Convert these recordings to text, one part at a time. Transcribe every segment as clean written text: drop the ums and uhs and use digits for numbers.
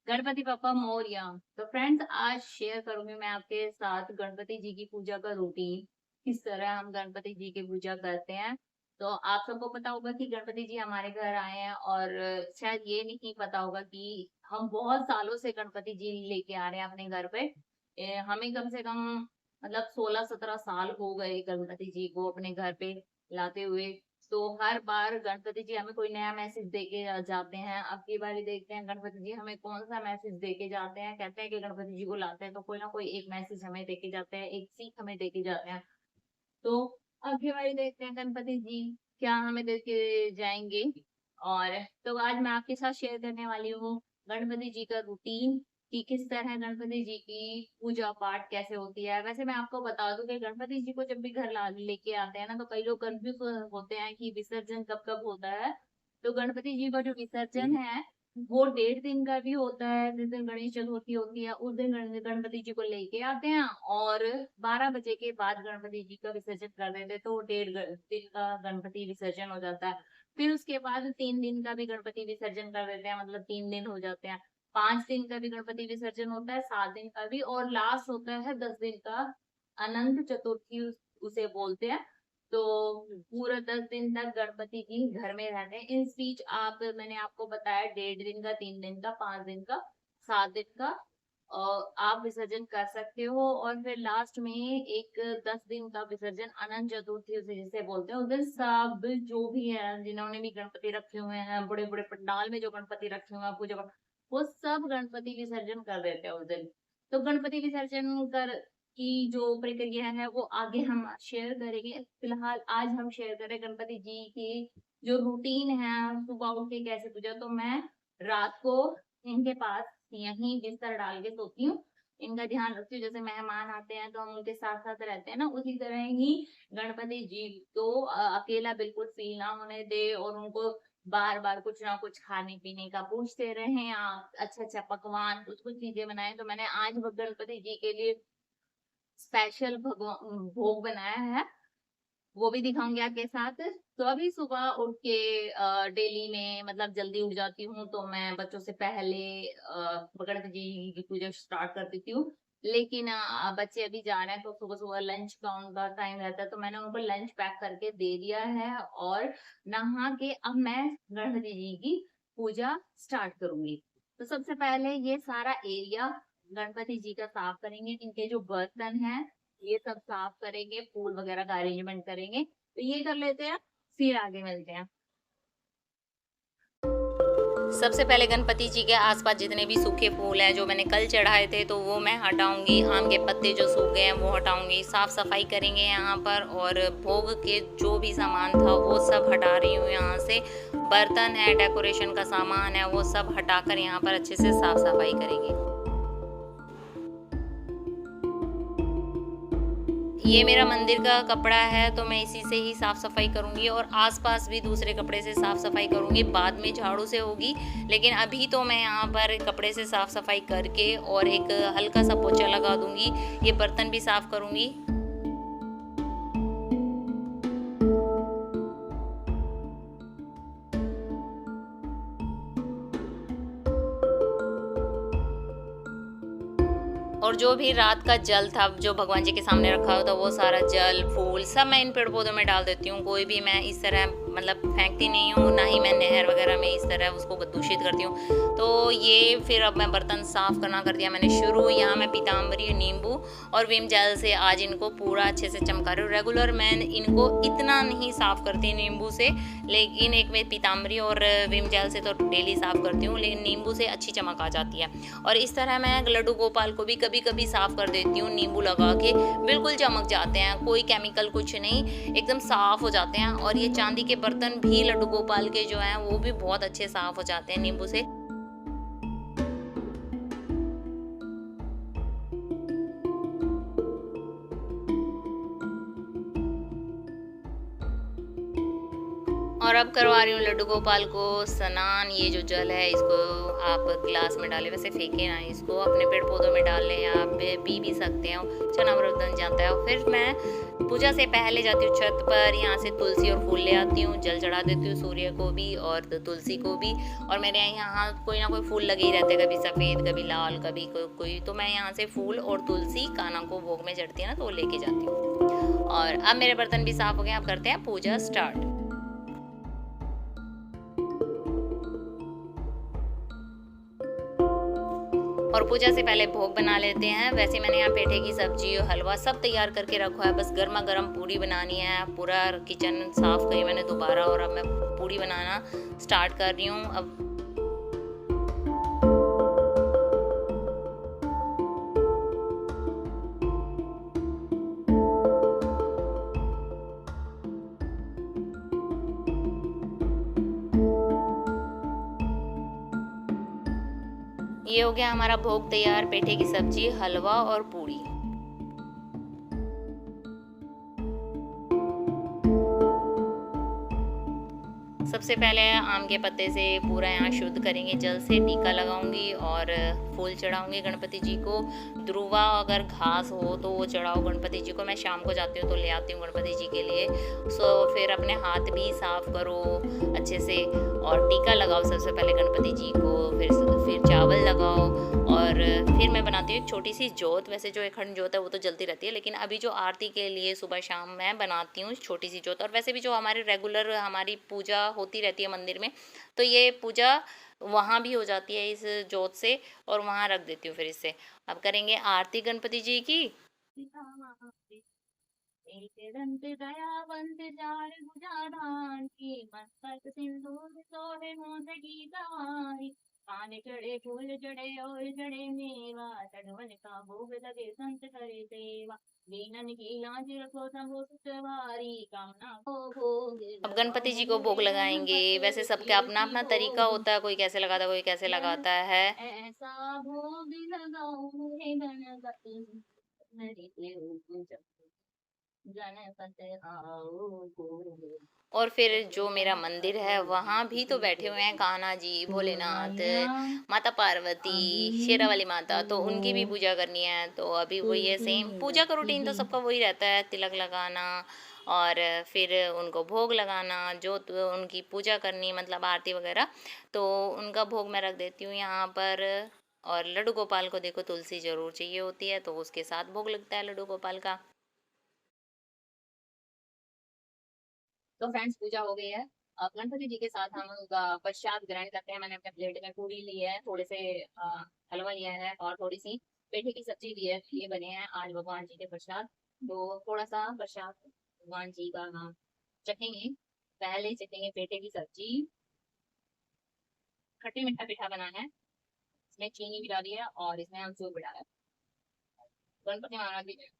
गणपति बप्पा मोरया। तो फ्रेंड्स, आज शेयर करूंगी मैं आपके साथ गणपति जी की पूजा का रूटीन, किस तरह हम गणपति जी की पूजा करते हैं। तो आप सबको पता होगा कि गणपति जी हमारे घर आए हैं, और शायद ये नहीं पता होगा कि हम बहुत सालों से गणपति जी लेके आ रहे हैं अपने घर पे। हमें कम से कम मतलब 16-17 साल हो गए गणपति जी को अपने घर पे लाते हुए। तो हर बार गणपति जी हमें कोई नया मैसेज देके जाते हैं। अब की बार देखते हैं गणपति जी हमें कौन सा मैसेज देके जाते हैं। कहते हैं कि गणपति जी को लाते हैं तो कोई ना कोई एक मैसेज हमें देके जाते हैं, एक सीख हमें देके जाते हैं। तो अब की बार देखते हैं गणपति जी क्या हमें देके जाएंगे। और तो आज मैं आपके साथ शेयर करने वाली हूँ गणपति जी का रूटीन, कि किस तरह गणपति जी की पूजा पाठ कैसे होती है। वैसे मैं आपको बता दूं कि गणपति जी को जब भी घर ला लेके आते हैं ना, तो कई लोग कंफ्यूज होते हैं कि विसर्जन कब कब होता है। तो गणपति जी का जो विसर्जन है वो 1.5 दिन का भी होता है। जिस दिन गणेश चतुर्थी होती है उस दिन गणपति जी को लेके आते हैं, और 12 बजे के बाद गणपति जी का विसर्जन कर देते हैं, तो 1.5 दिन का गणपति विसर्जन हो जाता है। फिर उसके बाद 3 दिन का भी गणपति विसर्जन कर देते हैं, मतलब 3 दिन हो जाते हैं। 5 दिन का भी गणपति विसर्जन होता है, 7 दिन का भी, और लास्ट होता है 10 दिन का अनंत चतुर्थी उसे बोलते हैं। तो पूरा 10 दिन तक गणपति जी घर में रहते हैं। इन बीच आप मैंने आपको बताया 1.5 दिन का, 3 दिन का, 5 दिन का, 7 दिन का और आप विसर्जन कर सकते हो। और फिर लास्ट में एक 10 दिन का विसर्जन अनंत चतुर्थी उसे जिसे बोलते हैं। उस दिन सब जो भी है, जिन्होंने भी गणपति रखे हुए हैं, बड़े बड़े पंडाल में जो गणपति रखे हुए हैं पूजा पाठ, वो सब गणपति विसर्जन कर देते हैं उस दिन। तो गणपति विसर्जन कर की जो प्रक्रिया है वो आगे हम शेयर करेंगे। फिलहाल आज हम शेयर करें गणपति जी की जो रूटीन है, सुबह उठ के कैसे पूजा। तो मैं रात को इनके पास यहीं बिस्तर डाल के सोती हूँ, इनका ध्यान रखती हूँ। जैसे मेहमान आते हैं तो हम उनके साथ साथ रहते हैं ना, उसी तरह ही गणपति जी को अकेला बिल्कुल फील ना होने दे, और उनको बार बार कुछ ना कुछ खाने पीने का पूछते रहे, अच्छा अच्छा पकवान कुछ कुछ चीजें बनाए। तो मैंने आज गणपति जी के लिए स्पेशल भोग बनाया है, वो भी दिखाऊंगी आपके साथ। तो अभी सुबह उठ के डेली में मतलब जल्दी उठ जाती हूँ, तो मैं बच्चों से पहले गणपति जी की पूजा स्टार्ट कर देती हूँ। लेकिन बच्चे अभी जा रहे हैं तो सुबह सुबह लंच का उनका टाइम रहता है, तो मैंने उनको लंच पैक करके दे दिया है। और नहा के अब मैं गणपति जी की पूजा स्टार्ट करूंगी। तो सबसे पहले ये सारा एरिया गणपति जी का साफ करेंगे, इनके जो बर्तन हैं ये सब साफ करेंगे, फूल वगैरह का अरेंजमेंट करेंगे। तो ये कर लेते हैं, फिर आगे मिलते हैं। सबसे पहले गणपति जी के आसपास जितने भी सूखे फूल हैं जो मैंने कल चढ़ाए थे तो वो मैं हटाऊंगी। आम के पत्ते जो सूखे हैं वो हटाऊंगी, साफ सफाई करेंगे यहाँ पर। और भोग के जो भी सामान था वो सब हटा रही हूँ यहाँ से। बर्तन है, डेकोरेशन का सामान है, वो सब हटाकर यहाँ पर अच्छे से साफ सफाई करेंगे। ये मेरा मंदिर का कपड़ा है तो मैं इसी से ही साफ़ सफाई करूँगी, और आसपास भी दूसरे कपड़े से साफ़ सफाई करूँगी, बाद में झाड़ू से होगी। लेकिन अभी तो मैं यहाँ पर कपड़े से साफ़ सफाई करके और एक हल्का सा पोछा लगा दूँगी। ये बर्तन भी साफ़ करूँगी। और जो भी रात का जल था जो भगवान जी के सामने रखा हुआ था, वो सारा जल फूल सब मैं इन पेड़ पौधों में डाल देती हूँ। कोई भी मैं इस तरह मतलब फेंकती नहीं हूँ, ना ही मैं नहर वगैरह में इस तरह उसको दूषित करती हूँ। तो ये फिर अब मैं बर्तन साफ़ करना कर दिया मैंने शुरू। यहाँ मैं पीताम्बरी, नींबू और विम जेल से आज इनको पूरा अच्छे से चमका रही हूँ। रेगुलर मैं इनको इतना नहीं साफ़ करती नींबू से, लेकिन एक मैं पीताम्बरी और विम जेल से तो डेली साफ़ करती हूँ, लेकिन नींबू से अच्छी चमक आ जाती है। और इस तरह मैं लड्डू गोपाल को भी कभी कभी साफ़ कर देती हूँ, नींबू लगा के बिल्कुल चमक जाते हैं, कोई केमिकल कुछ नहीं, एकदम साफ़ हो जाते हैं। और ये चांदी के बर्तन भी लड्डू गोपाल के जो हैं वो भी बहुत अच्छे साफ़ हो जाते हैं नींबू से। और अब करवा रही हूँ लड्डू गोपाल को स्नान। ये जो जल है इसको आप गिलास में डालें, वैसे फेंके ना इसको, अपने पेड़ पौधों में डाल लें, आप पी भी सकते हो, चना अमृत बन जाता है। फिर मैं पूजा से पहले जाती हूँ छत पर, यहाँ से तुलसी और फूल ले आती हूँ, जल चढ़ा देती हूँ सूर्य को भी और तुलसी को भी। और मेरे यहाँ कोई ना कोई फूल लगे ही रहते, कभी सफ़ेद कभी लाल कभी कोई, तो मैं यहाँ से फूल और तुलसी कान्हा को भोग में चढ़ती है ना, तो वो लेके जाती हूँ। और अब मेरे बर्तन भी साफ हो गए, अब करते हैं पूजा स्टार्ट। और पूजा से पहले भोग बना लेते हैं। वैसे मैंने यहाँ पेठे की सब्जी और हलवा सब तैयार करके रखा है, बस गर्मा गर्म पूड़ी बनानी है। पूरा किचन साफ करी मैंने दोबारा, और अब मैं पूड़ी बनाना स्टार्ट कर रही हूँ। अब ये हो गया हमारा भोग तैयार, पेठे की सब्जी, हलवा और पूड़ी। सबसे पहले आम के पत्ते से पूरा यहाँ शुद्ध करेंगे, जल से टीका लगाऊंगी और फूल चढ़ाऊंगी गणपति जी को। ध्रुवा अगर घास हो तो वो चढ़ाओ गणपति जी को। मैं शाम को जाती हूँ तो ले आती हूँ गणपति जी के लिए। फिर अपने हाथ भी साफ करो अच्छे से और टीका लगाओ सबसे पहले गणपति जी को, फिर चावल लगाओ। और फिर मैं बनाती हूँ एक छोटी सी जोत। वैसे जो अखंड जोत है वो तो जलती रहती है, लेकिन अभी जो आरती के लिए सुबह शाम मैं बनाती हूँ छोटी सी जोत। और वैसे भी जो हमारे रेगुलर हमारी पूजा होती रहती है मंदिर में, तो ये पूजा वहाँ भी हो जाती है इस जोत से, और वहाँ रख देती हूँ फिर इससे। अब करेंगे आरती गणपति जी की। एक दंत दयावंत जार भुजाधार की, मस्तक सिंदूर सोहे मोदकी गवारी। पान चढ़े फूल चढ़े और चढ़े मेवा, चढ़वन का भोग लगे संत करे सेवा। दीनन की लाज रखो सबो सुखवारी, कामना को भोग। अब गणपति जी को भोग लगाएंगे। वैसे सबका अपना अपना तरीका होता है, कोई कैसे लगाता है कोई कैसे लगाता है। ऐसा भोग लगाओ रे गणपति, और फिर जो मेरा मंदिर है वहाँ भी तो बैठे हुए हैं कान्हा जी, भोलेनाथ, माता पार्वती, शेरा वाली माता, तो उनकी भी पूजा करनी है। तो अभी वही है, सेम पूजा का रूटीन तो सबका वही रहता है, तिलक लगाना और फिर उनको भोग लगाना, जो तो उनकी पूजा करनी मतलब आरती वगैरह, तो उनका भोग मैं रख देती हूँ यहाँ पर। और लड्डू गोपाल को देखो तुलसी जरूर चाहिए होती है, तो उसके साथ भोग लगता है लड्डू गोपाल का। तो फ्रेंड्स पूजा हो गई है। अब गणपति जी के साथ हम उनका प्रसाद ग्रहण करते हैं। मैंने अपने प्लेट में पूरी ली है, थोड़े से हलवा लिया है और थोड़ी सी पेठे की सब्जी ली है। ये बने हैं आज भगवान जी के प्रसाद। तो थोड़ा सा प्रसाद भगवान जी का हम चखेंगे। पहले चखेंगे पेठे की सब्जी। खट्टी मीठा पेठा बना है, इसमें चीनी भी डाली है और इसमें अमचूर भी डाला है। गणपति महाराज जी ने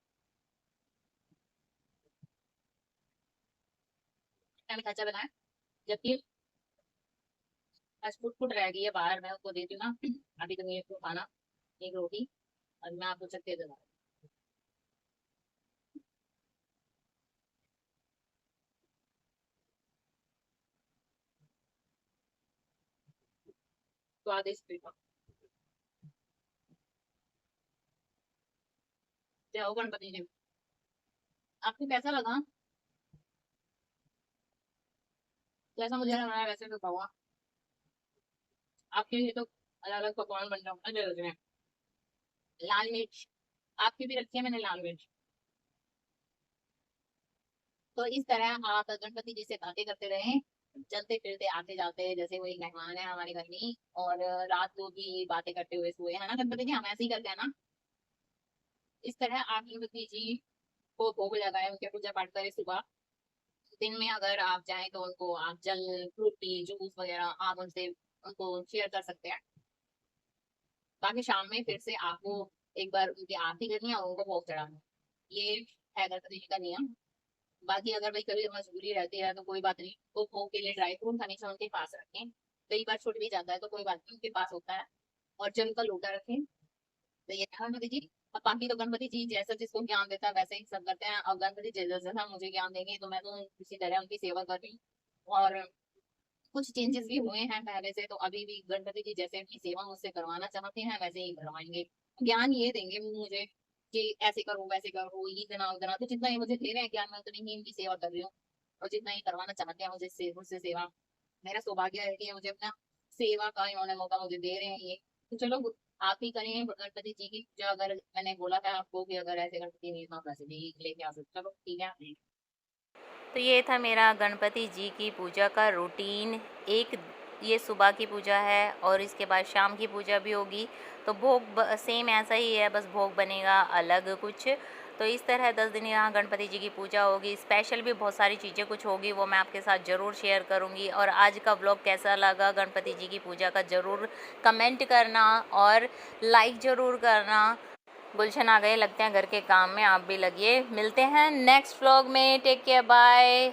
मीठा अच्छा बनाया, जबकि आज फुट फुट रह गई है बाहर, मैं उसको देती हूँ ना। अभी तो मेरे को खाना एक रोटी, और मैं आपको चख के दूंगा। स्वादिष्ट पेठा। जय हो गणपति जी। आपको कैसा लगा? जैसा मुझे लग रहा है वैसे तो कहो। आपके लिए तो अलग अलग पकवान बन रहे हैं। लाल मिर्च आपकी भी रखी है मैंने, लाल मिर्च। तो इस तरह आप गणपति जी से बातें करते रहे, चलते फिरते आते जाते, जैसे वो एक मेहमान है हमारे घर में। और रात को भी बातें करते हुए सोए, है ना गणपति जी? हम ऐसे ही करते हैं ना। इस तरह आप गणपति जी को भोग लगाए, उनके पूजा पाठ करें सुबह। दिन में अगर आप चाहें तो उनको आप जल, फ्रूटी, जूस वगैरह आप उनसे उनको शेयर कर सकते हैं। बाकी शाम में फिर से आपको एक बार उनकी आरती करनी है और उनको भोग चढ़ाना है। ये है गणपति जी का नियम। बाकी अगर भाई कभी मजबूरी रहती है तो कोई बात नहीं, तो भोग के लिए ड्राई फ्रूट हमेशा उनके पास रखें। कई बार छूट भी जाता है तो कोई बात नहीं, उनके पास होता है। और जल का लोटा रखें। तो ये है गणपति जी। अब बाकी तो गणपति जी जैसा जिसको ज्ञान देता है वैसे ही सब करते हैं। अब गणपति जी जैसा जैसा मुझे ज्ञान देंगे तो मैं तो इसी तरह उनकी सेवा कर रही हूँ। और कुछ चेंजेस भी हुए हैं पहले से, तो अभी भी गणपति जी जैसे अपनी सेवा मुझसे करवाना चाहते हैं वैसे ही करवाएंगे। ज्ञान ये देंगे मुझे कि ऐसे करो वैसे करो, इतना उतना, तो जितना ये मुझे दे रहे हैं ज्ञान, मैं उतनी ही इनकी सेवा कर रही हूँ। और जितना ही करवाना चाहते हैं मुझसे सेवा, मेरा सौभाग्य है कि मुझे अपना सेवा का इन्होंने मौका मुझे दे रहे हैं ये। तो चलो आप ही करें गणपति जी की पूजा, अगर मैंने बोला था आपको कि अगर ऐसे गणपति नहीं तो आप वैसे भी लेके आ सकते, चलो ठीक है। तो ये था मेरा गणपति जी की पूजा का रूटीन। एक ये सुबह की पूजा है और इसके बाद शाम की पूजा भी होगी। तो भोग सेम ऐसा ही है, बस भोग बनेगा अलग कुछ। तो इस तरह 10 दिन यहाँ गणपति जी की पूजा होगी। स्पेशल भी बहुत सारी चीज़ें कुछ होगी, वो मैं आपके साथ ज़रूर शेयर करूँगी। और आज का व्लॉग कैसा लगा गणपति जी की पूजा का ज़रूर कमेंट करना और लाइक ज़रूर करना। गुलशन आ गए लगते हैं घर के काम में, आप भी लगिए। मिलते हैं नेक्स्ट व्लॉग में। Take care, bye.